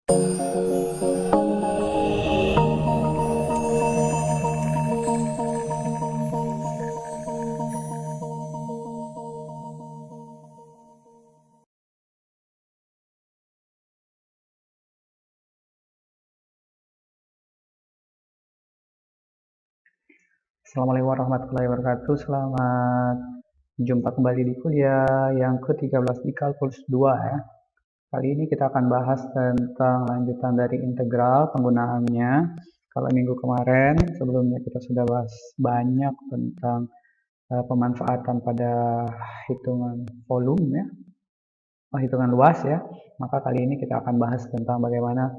Assalamualaikum warahmatullahi wabarakatuh. Selamat jumpa kembali di kuliah yang ke-13 di Kalkulus 2 ya. Kali ini kita akan bahas tentang lanjutan dari integral, penggunaannya. Kalau minggu kemarin sebelumnya kita sudah bahas banyak tentang pemanfaatan pada hitungan volume ya, hitungan luas ya. Maka kali ini kita akan bahas tentang bagaimana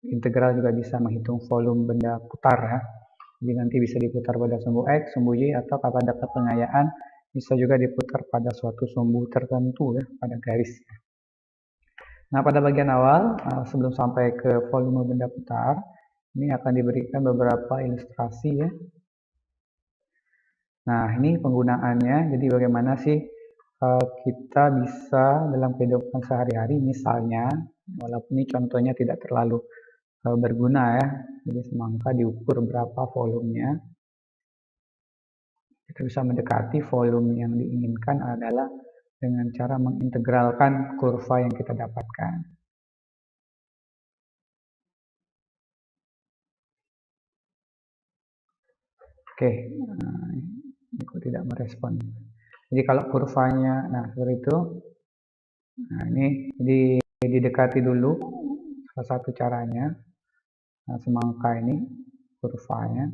integral juga bisa menghitung volume benda putar ya. Jadi nanti bisa diputar pada sumbu X, sumbu Y, atau pada ketengahayaan bisa juga diputar pada suatu sumbu tertentu ya, pada garis. Nah, pada bagian awal, sebelum sampai ke volume benda putar, ini akan diberikan beberapa ilustrasi ya. Nah, ini penggunaannya, jadi bagaimana sih kita bisa dalam kehidupan sehari-hari, misalnya, walaupun ini contohnya tidak terlalu berguna ya, jadi semangka diukur berapa volumenya. Kita bisa mendekati volume yang diinginkan adalah dengan cara mengintegralkan kurva yang kita dapatkan. Oke, ini kok tidak merespon. Jadi kalau kurvanya, nah seperti itu. Nah ini didekati dulu, salah satu caranya. Nah, semangka ini kurvanya.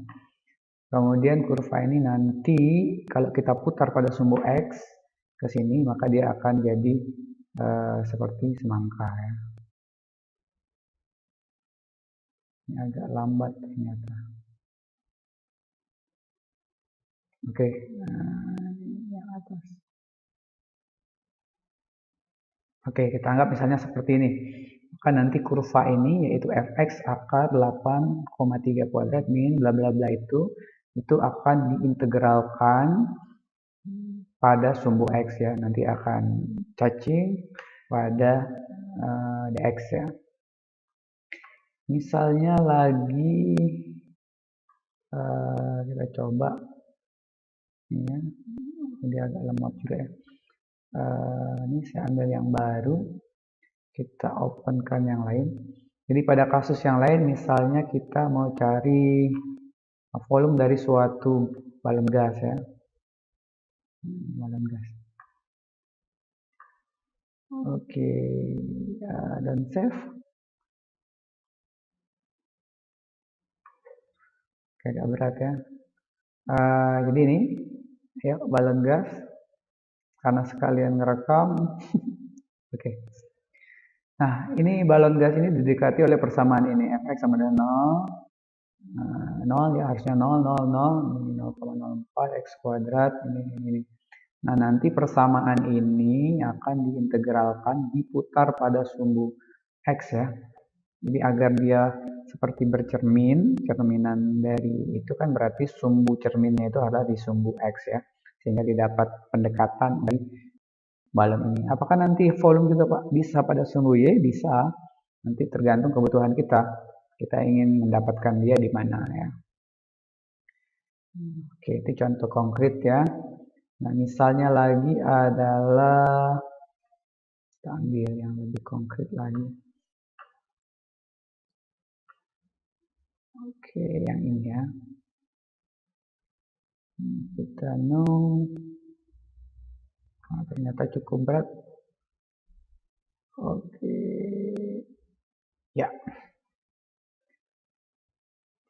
Kemudian kurva ini nanti kalau kita putar pada sumbu X ke sini, maka dia akan jadi seperti semangka ya. Ini agak lambat ternyata. Oke, yang atas. Oke, kita anggap misalnya seperti ini. Maka nanti kurva ini yaitu fx akar 8,3 kuadrat min bla bla bla itu akan diintegralkan pada sumbu x ya. Nanti akan cacing pada dx ya. Misalnya lagi kita coba ini ya. Dia agak lemot juga ya. Ini saya ambil yang baru, kita openkan yang lain. Jadi pada kasus yang lain, misalnya kita mau cari volume dari suatu balon gas ya, balon gas. Oke, dan save. Agak berat ya. Jadi ini ya balon gas, karena sekalian ngerekam. Oke. Nah, ini balon gas ini didekati oleh persamaan ini, fx sama dengan 0 ya, harusnya 0, 0, 0, 0,04 x kuadrat, ini. Nah, nanti persamaan ini akan diintegralkan, diputar pada sumbu x ya. Jadi agar dia seperti bercermin, cerminan dari itu kan berarti sumbu cerminnya itu adalah di sumbu x ya. Sehingga didapat pendekatan dari balon ini. Apakah nanti volume juga Pak bisa pada sumbu Y? Bisa. Nanti tergantung kebutuhan kita. Kita ingin mendapatkan dia di mana ya. Oke, itu contoh konkret ya. Nah, misalnya lagi adalah kita ambil yang lebih konkret lagi. Oke, yang ini ya. Kita ternyata cukup berat. Oke. Ya.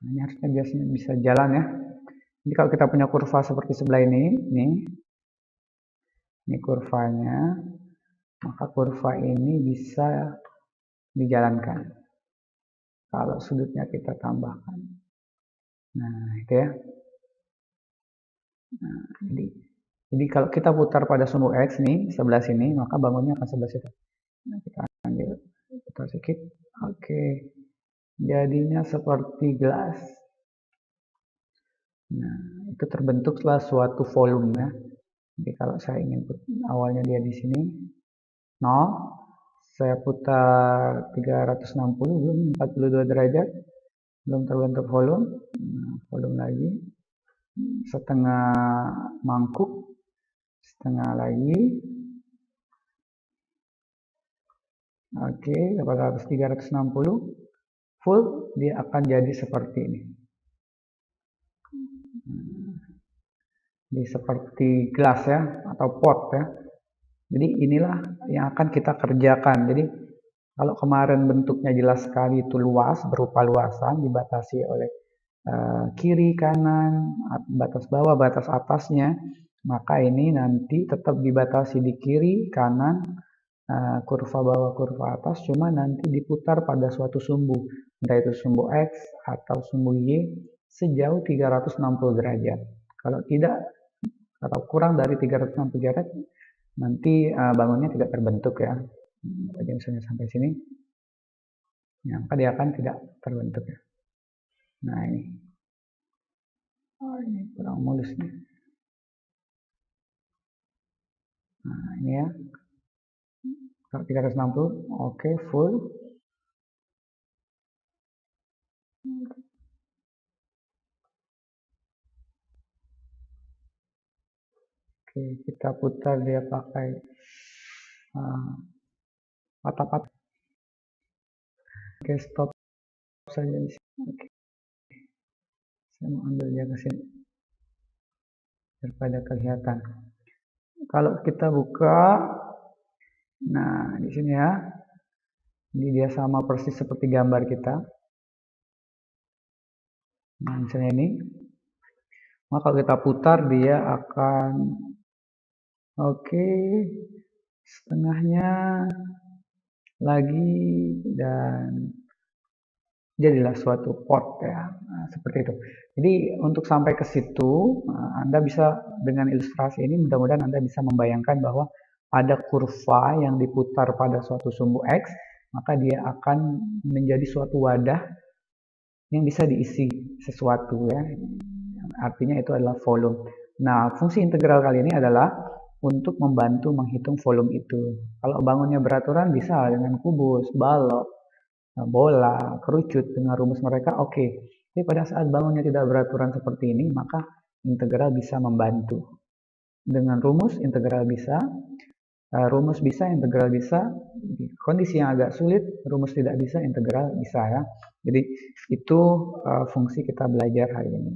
Ini harusnya biasanya bisa jalan ya. Jadi kalau kita punya kurva seperti sebelah ini, ini kurvanya, maka kurva ini bisa dijalankan. Kalau sudutnya kita tambahkan. Nah, itu ya. Nah, jadi kalau kita putar pada sumbu X nih, sebelah sini, maka bangunnya akan sebelah situ. Nah, kita ambil putar sedikit. Oke. Jadinya seperti gelas. Nah, itu terbentuklah suatu volume ya. Jadi kalau saya ingin awalnya dia di sini 0 Saya putar 360, belum 42 derajat, belum terbentuk volume. Nah, volume lagi, setengah mangkuk, setengah lagi. Oke, 360 full, dia akan jadi seperti ini. Ini seperti gelas ya, atau pot ya. Jadi inilah yang akan kita kerjakan. Jadi kalau kemarin bentuknya jelas sekali itu luas, berupa luasan, dibatasi oleh kiri, kanan, batas bawah, batas atasnya, maka ini nanti tetap dibatasi di kiri, kanan, kurva bawah, kurva atas, cuma nanti diputar pada suatu sumbu, entah itu sumbu X atau sumbu Y sejauh 360 derajat. Kalau tidak atau kurang dari 360 derajat, nanti bangunnya tidak terbentuk ya. Jadi misalnya sampai sini, ya, maka dia akan tidak terbentuk ya. Nah ini, ini kurang mulus nih. Nah ini ya, 360, oke, full. Oke, kita putar dia pakai patah-patah. Oke, stop saja di sini. Oke. Saya mau ambil dia ke sini daripada kelihatan. Kalau kita buka, nah di sini ya, ini dia sama persis seperti gambar kita. Nah misalnya ini, maka kalau kita putar dia akan oke, setengahnya lagi, dan jadilah suatu pot ya. Nah, seperti itu. Jadi untuk sampai ke situ, Anda bisa dengan ilustrasi ini, mudah-mudahan Anda bisa membayangkan bahwa ada kurva yang diputar pada suatu sumbu X, maka dia akan menjadi suatu wadah yang bisa diisi sesuatu ya. Artinya itu adalah volume. Nah, fungsi integral kali ini adalah untuk membantu menghitung volume itu. Kalau bangunnya beraturan bisa dengan kubus, balok, bola, kerucut dengan rumus mereka oke. Tapi pada saat bangunnya tidak beraturan seperti ini, maka integral bisa membantu. Dengan rumus integral bisa, integral bisa. Di kondisi yang agak sulit, rumus tidak bisa, integral bisa ya. Jadi itu fungsi kita belajar hari ini.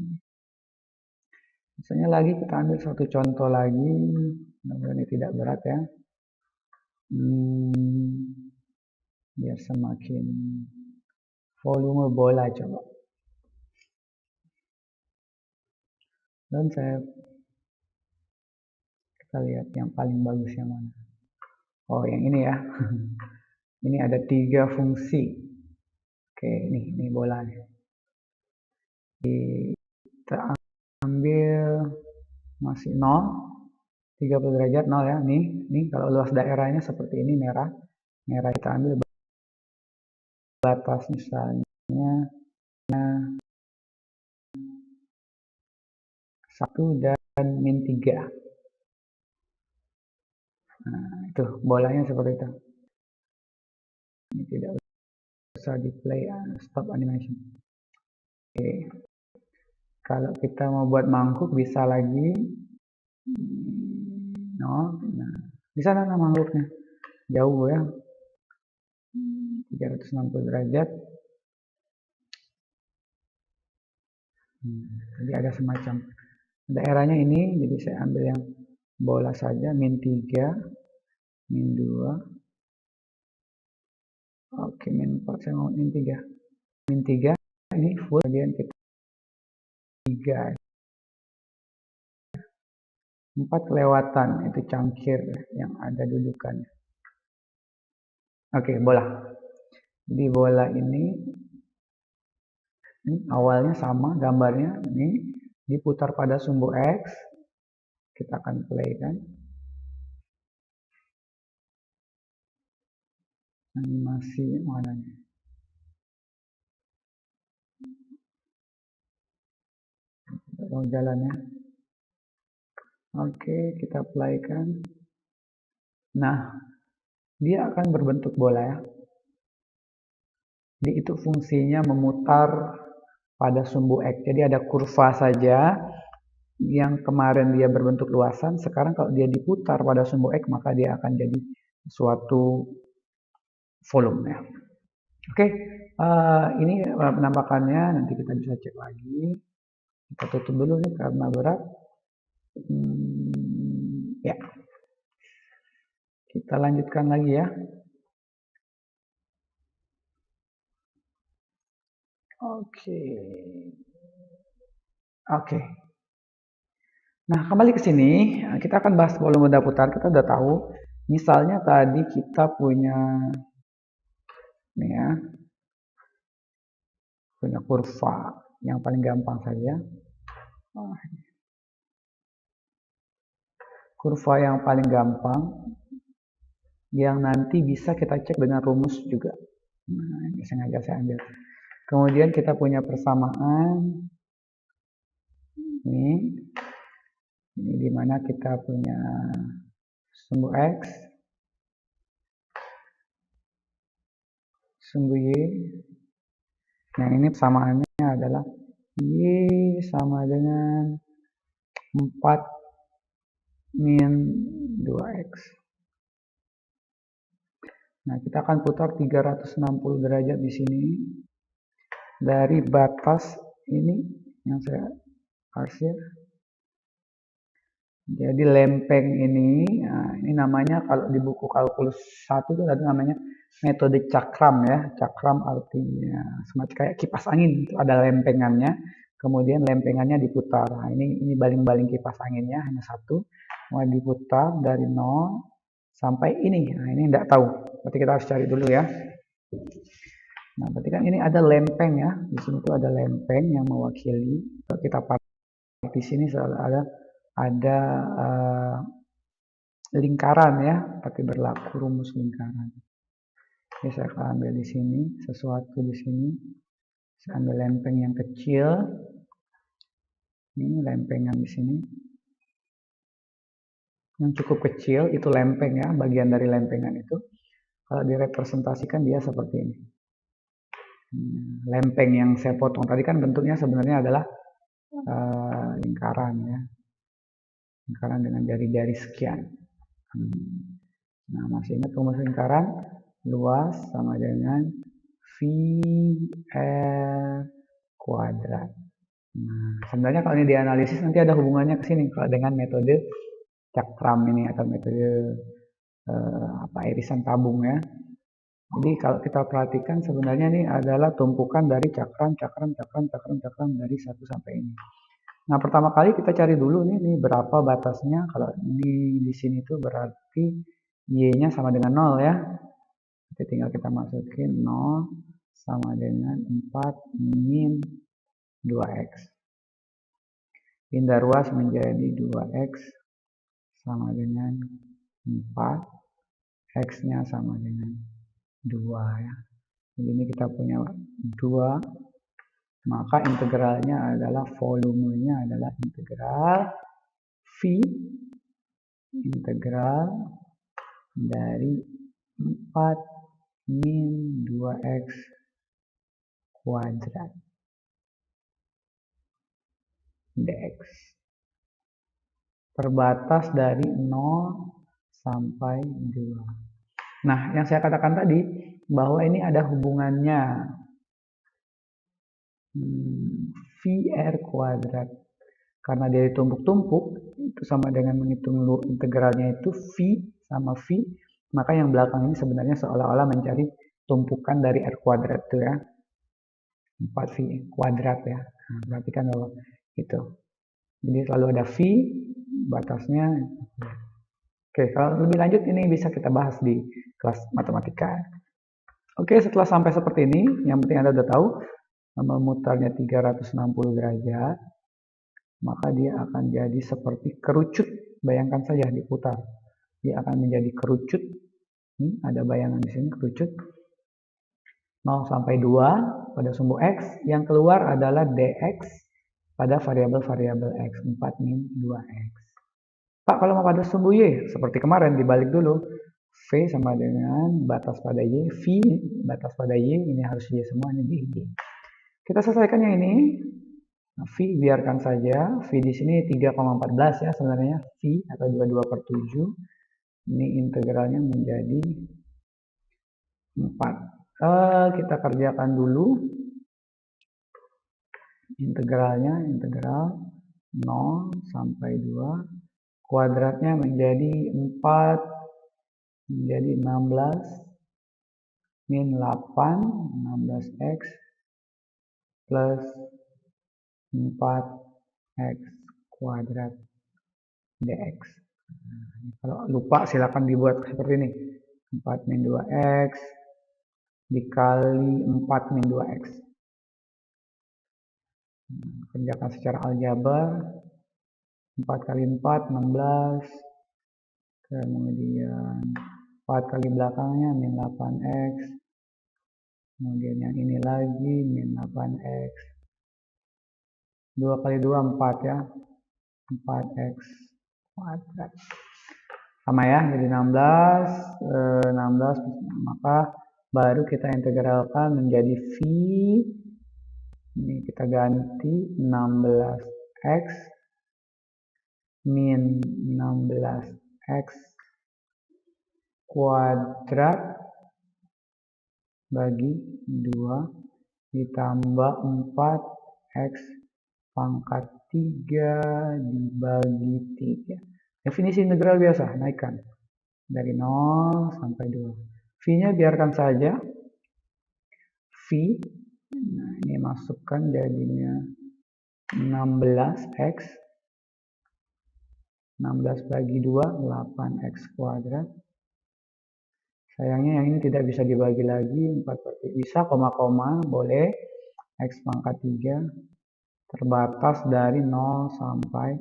Misalnya lagi kita ambil satu contoh lagi, mudah-mudahan ini tidak berat ya. Biar semakin volume bola coba. Dan kita lihat yang paling bagus yang mana. Oh yang ini ya. Ini ada 3 fungsi. Oke ini bolanya. Kita ambil masih 0, 30 derajat 0 ya. Nih kalau luas daerahnya seperti ini merah. Merah kita ambil batas misalnya 1 dan min 3. Nah, itu bolanya seperti itu. Ini tidak usah di play, stop animation. Oke. Kalau kita mau buat mangkuk bisa lagi. Nah, di sana mangkuknya. Jauh ya. 360 derajat. Jadi ada semacam daerahnya ini, jadi saya ambil yang bola saja, min 3, min 2, oke min 4, saya mau min 3. Min 3, ini full, kemudian kita 3. 4 kelewatan, itu cangkir yang ada dudukannya. Oke, bola. Jadi bola ini awalnya sama gambarnya, ini diputar pada sumbu X. Kita akan play kan. Animasi mananya. Mau jalannya. Oke, kita play kan. Nah, dia akan berbentuk bola ya. Jadi itu fungsinya memutar pada sumbu X. Jadi ada kurva saja yang kemarin dia berbentuk luasan, sekarang kalau dia diputar pada sumbu X maka dia akan jadi suatu volume ya. Oke, ini penampakannya, nanti kita bisa cek lagi. Kita tutup dulu nih karena berat. Ya, kita lanjutkan lagi ya. Oke. Nah, kembali ke sini, kita akan bahas volume benda putar. Kita udah tahu, misalnya tadi kita punya nih ya, punya kurva yang paling gampang saja. Kurva yang paling gampang yang nanti bisa kita cek dengan rumus juga. Nah, ini sengaja saya ambil. Kemudian kita punya persamaan ini dimana kita punya sumbu X, sumbu Y. Nah, ini persamaannya adalah Y sama dengan 4 min 2X. Nah, kita akan putar 360 derajat di sini dari batas ini yang saya kasih. Jadi lempeng ini, nah ini namanya kalau di buku kalkulus 1 itu ada namanya metode cakram ya. Cakram artinya semacam kayak kipas angin, itu ada lempengannya. Kemudian lempengannya diputar. Nah, ini baling-baling kipas anginnya hanya satu. Mau diputar dari 0 sampai ini. Nah, ini enggak tahu. Berarti kita harus cari dulu ya. Nah, berarti kan ini ada lempeng ya. Di sini tuh ada lempeng yang mewakili. Kalau kita pakai di sini selalu ada lingkaran ya, tapi berlaku rumus lingkaran. Jadi saya akan ambil di sini sesuatu di sini. Saya ambil lempeng yang kecil. Ini lempengan di sini. Yang cukup kecil itu lempeng ya, bagian dari lempengan itu. Kalau direpresentasikan dia seperti ini. Lempeng yang saya potong tadi kan bentuknya sebenarnya adalah lingkaran ya. Lingkaran dengan jari-jari sekian. Nah, masih ingat rumus lingkaran? Luas sama dengan VR kuadrat. Nah, sebenarnya kalau ini dianalisis nanti ada hubungannya ke sini kalau dengan metode cakram ini atau metode irisan tabung ya. Jadi kalau kita perhatikan sebenarnya ini adalah tumpukan dari cakram dari 1 sampai ini. Nah, pertama kali kita cari dulu nih berapa batasnya. Kalau ini di sini tuh berarti Y-nya sama dengan 0 ya. Jadi tinggal kita masukin 0 sama dengan 4 min 2X. Pindah ruas menjadi 2X sama dengan 4. X-nya sama dengan 2 ya. Jadi ini kita punya 2. Maka integralnya adalah volumenya adalah integral V integral dari 4 min 2X kuadrat dx. Terbatas dari 0 sampai 2. Nah, yang saya katakan tadi bahwa ini ada hubungannya VR kuadrat. Karena dia ditumpuk-tumpuk, itu sama dengan menghitung integralnya itu V sama V, maka yang belakang ini sebenarnya seolah-olah mencari tumpukan dari R kuadrat itu ya. 4V kuadrat ya. Nah, perhatikan bahwa itu. Jadi selalu ada V, batasnya. Oke, kalau lebih lanjut ini bisa kita bahas di kelas matematika. Oke, setelah sampai seperti ini, yang penting Anda sudah tahu, memutarnya 360 derajat, maka dia akan jadi seperti kerucut. Bayangkan saja diputar. Dia akan menjadi kerucut. Ini ada bayangan di sini kerucut. 0 sampai 2 pada sumbu X. Yang keluar adalah dx pada variabel-variabel X. 4 min 2X. Pak, kalau mau pada sumbu Y, seperti kemarin dibalik dulu. V sama dengan batas pada Y, V batas pada Y, ini harus Y semua, ini Y. Kita selesaikan yang ini. V biarkan saja, V di sini 3,14 ya sebenarnya, V atau 22/7. Ini integralnya menjadi 4. Kita kerjakan dulu. Integralnya, integral 0 sampai 2. Kuadratnya menjadi 4, menjadi 16, min 8, 16x, plus 4x kuadrat dx. Kalau lupa silakan dibuat seperti ini. 4 min 2x dikali 4 min 2x. Kerjakan secara aljabar. 4 kali 4, 16. Kemudian 4 kali belakangnya min 8x. Kemudian yang ini lagi min 8x. 2 kali 2, 4 ya. 4x kuadrat. Sama ya, jadi 16. 16, maka baru kita integralkan menjadi V. Ini kita ganti 16x min 16x kuadrat bagi 2 ditambah 4x pangkat 3 dibagi 3. Definisi integral biasa, naikkan dari 0 sampai 2. V-nya biarkan saja. V, nah ini masukkan jadinya 16x. 16 bagi 2, 8x kuadrat. Sayangnya yang ini tidak bisa dibagi lagi, 4/3. Bisa, koma-koma, boleh. X pangkat 3, terbatas dari 0 sampai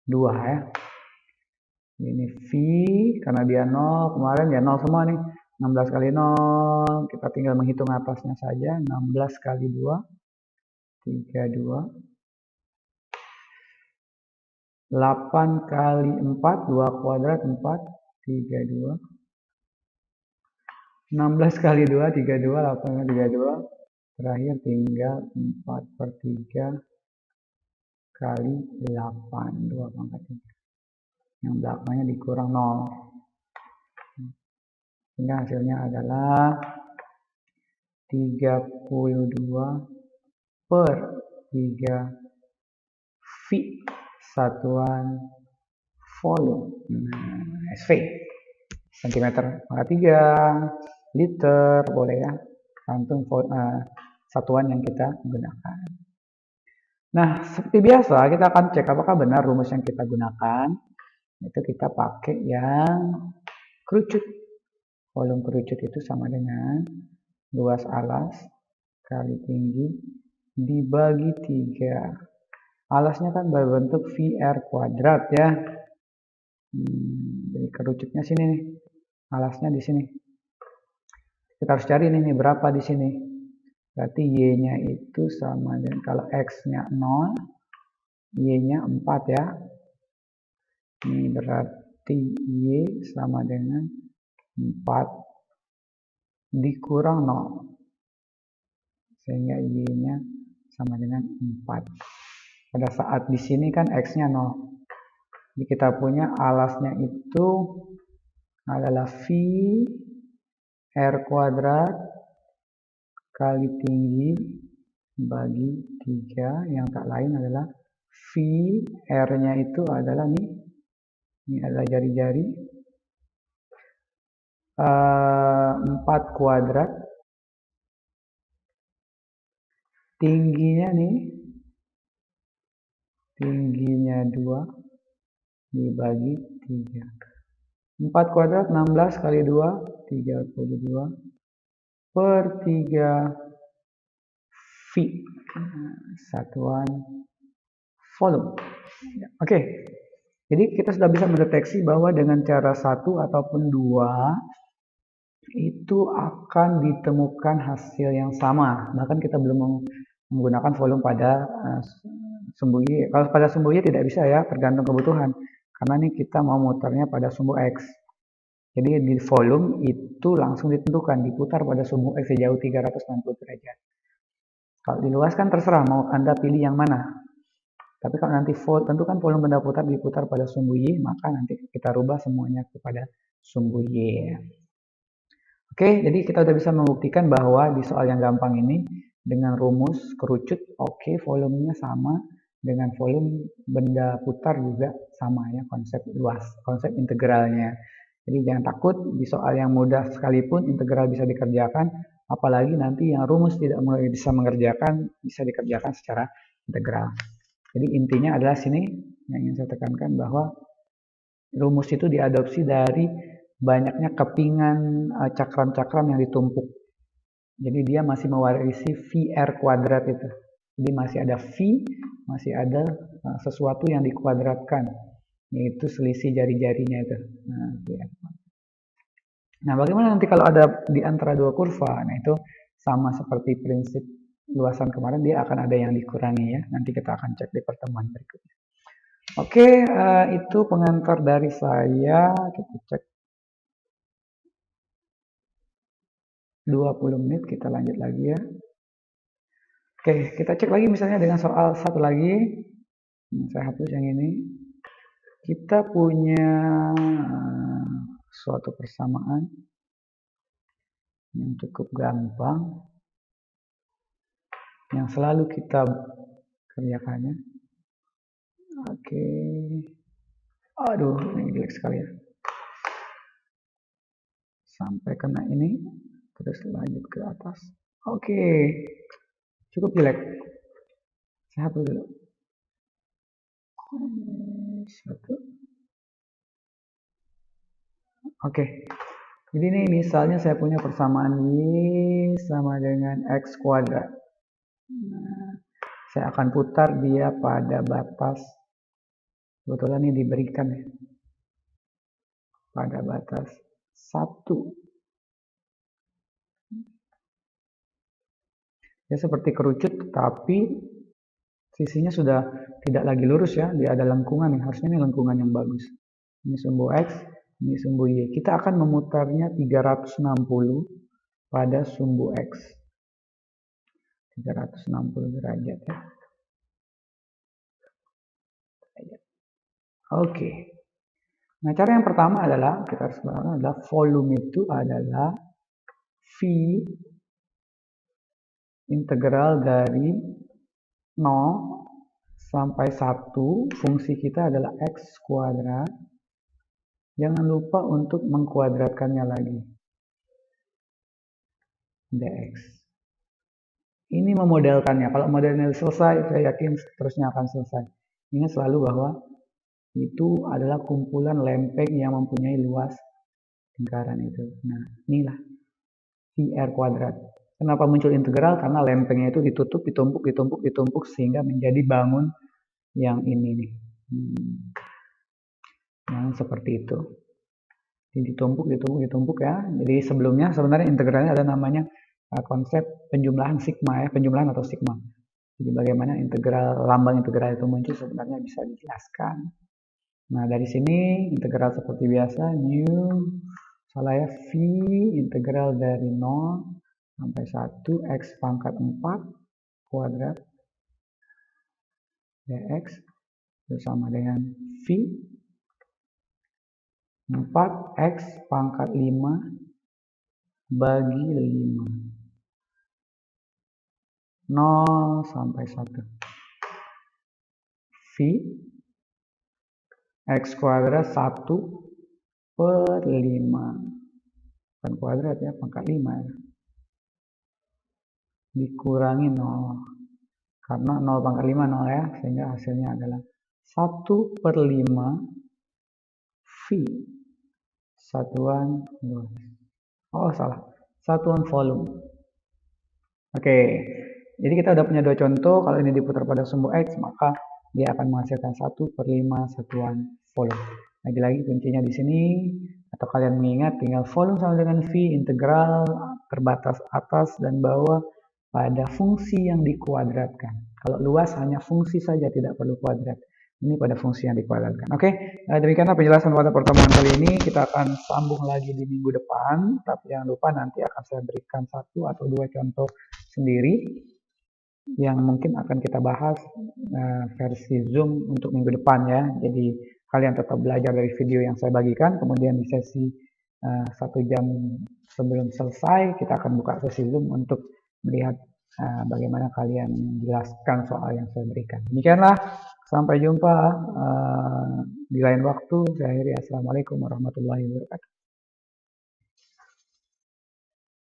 2 ya. Ini V, karena dia 0, kemarin ya 0 semua nih. 16 kali 0, kita tinggal menghitung atasnya saja. 16 kali 2, 32. 8 kali 4, 2 kuadrat, 4, 32. 16 kali 2, 32, 8 kali 32. Terakhir tinggal 4/3 kali 8, 2 pangkat 3. Yang belakangnya dikurang 0. Sehingga hasilnya adalah 32/3 V satuan volume. SV cm pangkat 3, liter, boleh ya, tergantung satuan yang kita gunakan. Nah, seperti biasa kita akan cek apakah benar rumus yang kita gunakan. Itu kita pakai yang kerucut. Volume kerucut itu sama dengan luas alas kali tinggi dibagi 3. Alasnya kan berbentuk VR kuadrat ya. Jadi kerucutnya sini nih. Alasnya di sini. Kita harus cari nih berapa di sini. Berarti Y-nya itu sama dengan, kalau X-nya 0, Y-nya 4 ya. Ini berarti Y sama dengan 4 dikurang 0. Sehingga Y-nya sama dengan 4. Pada saat di sini kan X-nya 0. Jadi kita punya alasnya itu adalah V R kuadrat kali tinggi bagi 3. Yang tak lain adalah V R-nya itu adalah nih. Ini adalah jari-jari. 4 kuadrat. Tingginya nih. Tingginya 2 dibagi 3. 4 kuadrat 16 kali 2, 32 per 3 V satuan volume. Oke. Jadi kita sudah bisa mendeteksi bahwa dengan cara 1 ataupun 2 itu akan ditemukan hasil yang sama. Bahkan kita belum menggunakan volume pada sumbu Y. Kalau pada sumbu Y tidak bisa ya, tergantung kebutuhan. Karena ini kita mau muternya pada sumbu X. Jadi di volume itu langsung ditentukan, diputar pada sumbu X sejauh 360 derajat. Kalau di luas kan terserah mau Anda pilih yang mana. Tapi kalau nanti tentu kan volume benda putar diputar pada sumbu Y, maka nanti kita rubah semuanya kepada sumbu Y. Oke, jadi kita udah bisa membuktikan bahwa di soal yang gampang ini dengan rumus kerucut, oke, volumenya sama, dengan volume benda putar juga sama ya, konsep luas, konsep integralnya. Jadi jangan takut, di soal yang mudah sekalipun integral bisa dikerjakan, apalagi nanti yang rumus tidak bisa mengerjakan, bisa dikerjakan secara integral. Jadi intinya adalah sini yang ingin saya tekankan bahwa rumus itu diadopsi dari banyaknya kepingan cakram-cakram yang ditumpuk. Jadi dia masih mewarisi VR kuadrat itu. Jadi masih ada V, masih ada sesuatu yang dikuadratkan, yaitu selisih jari-jarinya itu. Nah, bagaimana nanti kalau ada di antara dua kurva? Nah, itu sama seperti prinsip luasan kemarin, dia akan ada yang dikurangi ya. Nanti kita akan cek di pertemuan berikutnya. Oke, itu pengantar dari saya. Kita cek 20 menit, kita lanjut lagi ya. Oke, kita cek lagi misalnya dengan soal satu lagi. Saya hapus yang ini. Kita punya suatu persamaan yang cukup gampang, yang selalu kita kerjakannya. Oke. Aduh, ini jelek sekali ya. Sampai kena ini, terus lanjut ke atas. Oke. Cukup jelek. Saya hapus dulu. Satu. Oke. Jadi ini misalnya saya punya persamaan Y sama dengan X kuadrat. Nah, saya akan putar dia pada batas, kebetulan ini diberikan ya, pada batas 1. Ya seperti kerucut, tapi sisinya sudah tidak lagi lurus ya, dia ada lengkungan nih, harusnya ini lengkungan yang bagus. Ini sumbu X, ini sumbu Y. Kita akan memutarnya 360 pada sumbu X. 360 derajat ya. Oke. Nah, cara yang pertama adalah kita harus menggunakan adalah volume itu adalah V integral dari 0 sampai 1, fungsi kita adalah X kuadrat. Jangan lupa untuk mengkuadratkannya lagi. dx. Ini memodelkannya. Kalau modelnya selesai, saya yakin terusnya akan selesai. Ingat selalu bahwa itu adalah kumpulan lempeng yang mempunyai luas lingkaran itu. Nah, inilah VR kuadrat. Kenapa muncul integral? Karena lempengnya itu ditutup, ditumpuk sehingga menjadi bangun yang ini nih. Yang seperti itu. Jadi ditumpuk ya. Jadi sebelumnya sebenarnya integralnya ada namanya konsep penjumlahan sigma ya, penjumlahan atau sigma. Jadi bagaimana integral, lambang integral itu muncul sebenarnya bisa dijelaskan. Nah, dari sini integral seperti biasa, salah ya, V integral dari 0 sampai 1 X pangkat 4 kuadrat dx bersama dengan V 4X pangkat 5 bagi 5. 0 sampai 1. V X kuadrat 1/5. Bukan kuadrat ya, pangkat 5 ya. Dikurangi 0. Karena 0 pangkat 5 0 ya, sehingga hasilnya adalah 1/5 V satuan luas. Oh salah, satuan volume. Oke, jadi kita udah punya dua contoh. Kalau ini diputar pada sumbu X, maka dia akan menghasilkan 1/5 satuan volume. Lagi-lagi kuncinya di sini, atau kalian mengingat tinggal volume sama dengan V integral terbatas atas dan bawah pada fungsi yang dikuadratkan. Kalau luas hanya fungsi saja, tidak perlu kuadrat. ini pada fungsi yang dikuadratkan. Oke, demikianlah penjelasan pada pertemuan kali ini. Kita akan sambung lagi di minggu depan, tapi jangan lupa nanti akan saya berikan 1 atau 2 contoh sendiri yang mungkin akan kita bahas versi Zoom untuk minggu depan ya. Jadi kalian tetap belajar dari video yang saya bagikan, kemudian di sesi 1 jam sebelum selesai kita akan buka sesi Zoom untuk melihat bagaimana kalian menjelaskan soal yang saya berikan. Demikianlah, sampai jumpa di lain waktu. Saya akhiri, assalamualaikum warahmatullahi wabarakatuh.